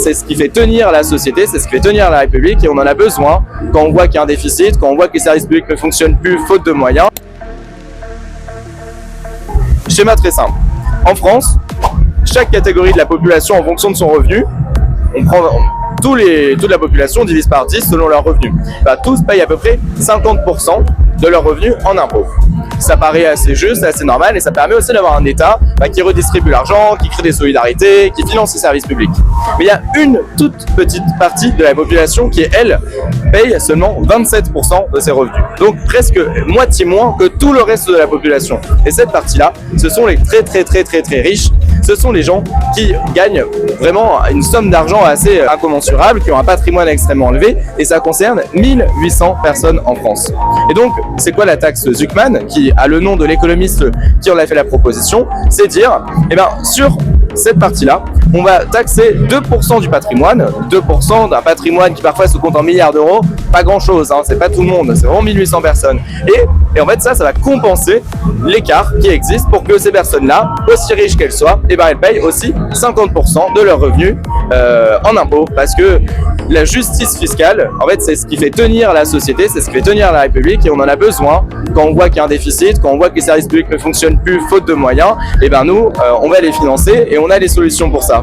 C'est ce qui fait tenir la société, c'est ce qui fait tenir la République, et on en a besoin quand on voit qu'il y a un déficit, quand on voit que les services publics ne fonctionnent plus faute de moyens. Schéma très simple. En France, chaque catégorie de la population, en fonction de son revenu, on prend toute la population divise par 10 selon leurs revenus. Tous payent à peu près 50% de leurs revenus en impôts. Ça paraît assez juste, assez normal, et ça permet aussi d'avoir un État qui redistribue l'argent, qui crée des solidarités, qui finance les services publics. Mais il y a une toute petite partie de la population qui, elle, paye seulement 27% de ses revenus. Donc presque moitié moins que tout le reste de la population. Et cette partie-là, ce sont les très riches. Ce sont les gens qui gagnent vraiment une somme d'argent assez incommensurable, qui ont un patrimoine extrêmement élevé, et ça concerne 1800 personnes en France. Et donc, c'est quoi la taxe Zucman, qui a le nom de l'économiste qui en a fait la proposition? C'est dire, sur cette partie-là, on va taxer 2% du patrimoine, 2% d'un patrimoine qui parfois se compte en milliards d'euros, pas grand-chose, c'est pas tout le monde, c'est vraiment 1800 personnes. Et en fait, ça va compenser l'écart qui existe pour que ces personnes-là, aussi riches qu'elles soient, elles payent aussi 50% de leurs revenus en impôts, parce que la justice fiscale, en fait, c'est ce qui fait tenir la société, c'est ce qui fait tenir la République, et on en a besoin quand on voit qu'il y a un déficit, quand on voit que les services publics ne fonctionnent plus faute de moyens. Nous, on va les financer, et on a les solutions pour ça.